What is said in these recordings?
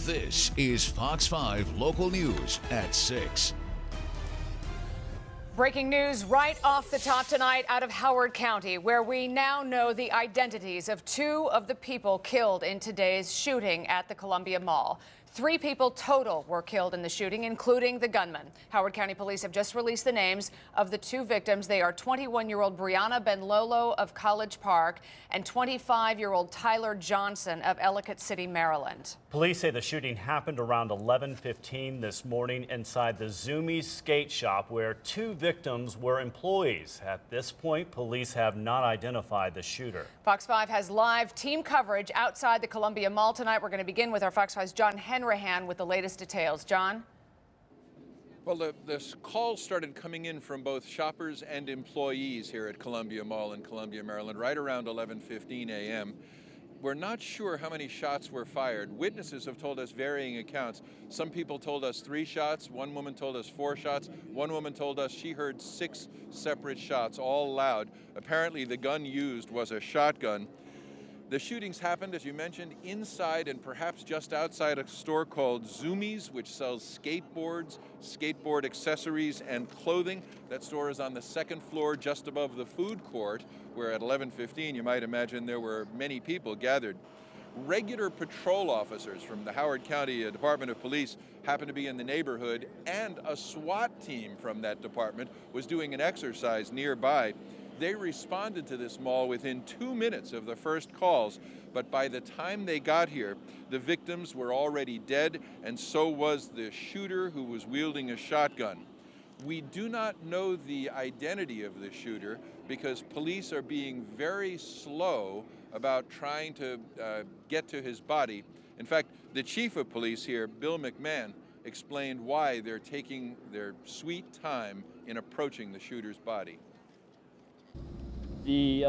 This is Fox 5 Local News at 6. Breaking news right off the top tonight out of Howard County, where we now know the identities of two of the people killed in today's shooting at the Columbia Mall. 3 people total were killed in the shooting, including the gunman. Howard County Police have just released the names of the 2 victims. They are 21-year-old Brianna Benlolo of College Park and 25-year-old Tyler Johnson of Ellicott City, Maryland. Police say the shooting happened around 11:15 this morning inside the Zoomies skate shop, where 2 victims were employees. At this point, police have not identified the shooter. Fox 5 has live team coverage outside the Columbia Mall tonight. We're going to begin with our Fox 5's John Henrahan with the latest details. John? Well, the calls started coming in from both shoppers and employees here at Columbia Mall in Columbia, Maryland, right around 11:15 a.m. We're not sure how many shots were fired. Witnesses have told us varying accounts. Some people told us 3 shots. One woman told us 4 shots. One woman told us she heard 6 separate shots, all loud. Apparently, the gun used was a shotgun. The shootings happened, as you mentioned, inside and perhaps just outside a store called Zoomies, which sells skateboards, skateboard accessories, and clothing. That store is on the 2nd floor, just above the food court, where at 11:15, you might imagine there were many people gathered. Regular patrol officers from the Howard County Department of Police happened to be in the neighborhood, and a SWAT team from that department was doing an exercise nearby. They responded to this mall within 2 minutes of the first calls, but by the time they got here, the victims were already dead, and so was the shooter who was wielding a shotgun. We do not know the identity of the shooter because police are being very slow about trying to get to his body. In fact, the chief of police here, Bill McMahon, explained why they're taking their sweet time in approaching the shooter's body. The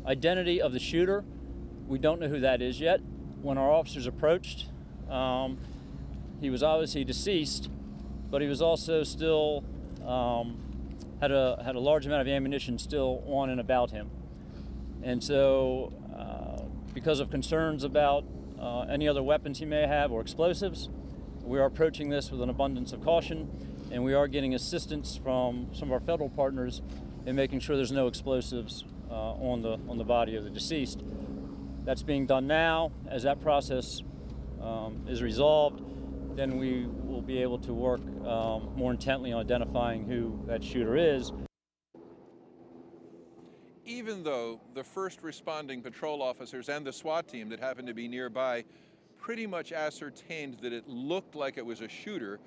identity of the shooter, we don't know who that is yet. When our officers approached, he was obviously deceased, but he was also still had a large amount of ammunition still on and about him. And so because of concerns about any other weapons he may have or explosives, we are approaching this with an abundance of caution, and we are getting assistance from some of our federal partners in making sure there's no explosives on the body of the deceased. That's being done now. As that process is resolved, then we will be able to work more intently on identifying who that shooter is. Even though the first responding patrol officers and the SWAT team that happened to be nearby pretty much ascertained that it looked like it was a shooter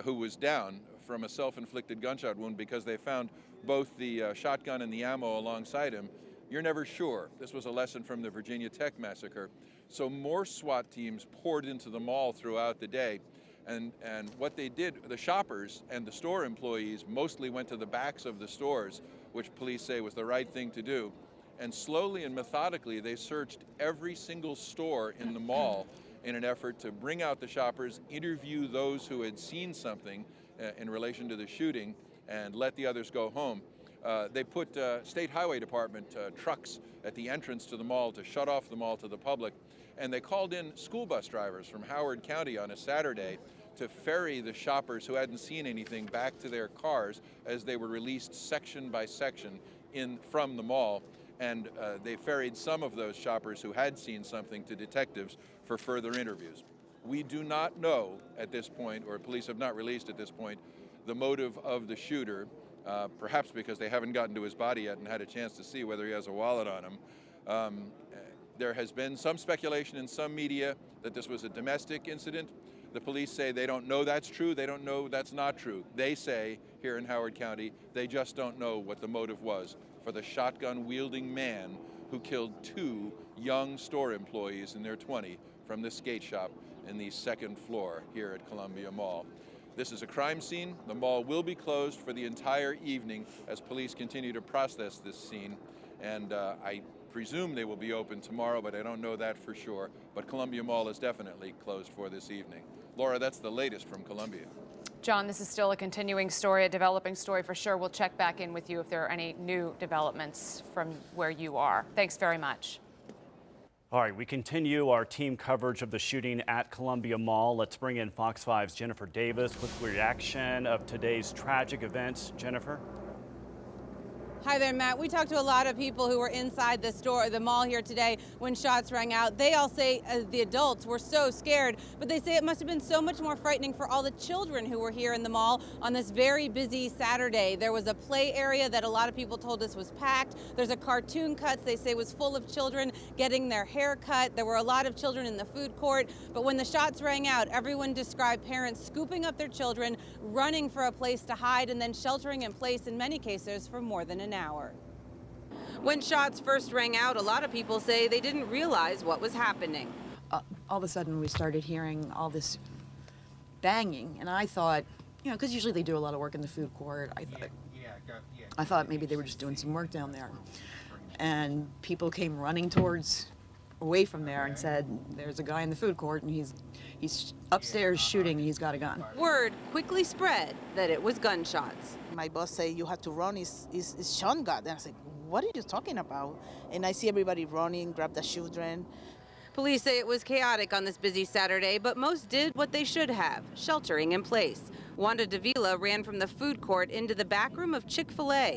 who was down from a self-inflicted gunshot wound because they found both the shotgun and the ammo alongside him, you're never sure. This was a lesson from the Virginia Tech massacre. So more SWAT teams poured into the mall throughout the day. And what they did, the shoppers and the store employees mostly went to the backs of the stores, which police say was the right thing to do. And slowly and methodically, they searched every single store in the mall in an effort to bring out the shoppers, interview those who had seen something in relation to the shooting, and let the others go home. They put State Highway Department trucks at the entrance to the mall to shut off the mall to the public. And they called in school bus drivers from Howard County on a Saturday to ferry the shoppers who hadn't seen anything back to their cars as they were released section by section from the mall. And they ferried some of those shoppers who had seen something to detectives for further interviews. We do not know at this point, or police have not released at this point, the motive of the shooter, perhaps because they haven't gotten to his body yet and had a chance to see whether he has a wallet on him. There has been some speculation in some media that this was a domestic incident. The police say they don't know that's true, they don't know that's not true. They say, here in Howard County, they just don't know what the motive was for the shotgun-wielding man who killed 2 young store employees in their 20s from the skate shop in the 2nd floor here at Columbia Mall. This is a crime scene. The mall will be closed for the entire evening as police continue to process this scene. And I presume they will be open tomorrow, but I don't know that for sure. But Columbia Mall is definitely closed for this evening. Laura, that's the latest from Columbia. John, this is still a continuing story, a developing story for sure. We'll check back in with you if there are any new developments from where you are. Thanks very much. All right, we continue our team coverage of the shooting at Columbia Mall. Let's bring in Fox 5's Jennifer Davis with reaction of today's tragic events. Jennifer? Hi there, Matt. We talked to a lot of people who were inside the mall here today when shots rang out. They all say the adults were so scared, but they say it must have been so much more frightening for all the children who were here in the mall on this very busy Saturday. There was a play area that a lot of people told us was packed. There's a cartoon cuts they say was full of children getting their hair cut. There were a lot of children in the food court, but when the shots rang out, everyone described parents scooping up their children, running for a place to hide, and then sheltering in place in many cases for more than an hour. When shots first rang out, a lot of people say they didn't realize what was happening. All of a sudden we started hearing all this banging, and I thought, you know, because usually they do a lot of work in the food court, I thought maybe they were just doing some work down there. And people came running away from there and said, there's a guy in the food court and he's upstairs shooting and he's got a gun. Word quickly spread that it was gunshots. My boss said you have to run, is Sean got there. I was like, what are you talking about? And I see everybody running, grab the children. Police say it was chaotic on this busy Saturday, but most did what they should have, sheltering in place. Wanda Davila ran from the food court into the back room of Chick-fil-A.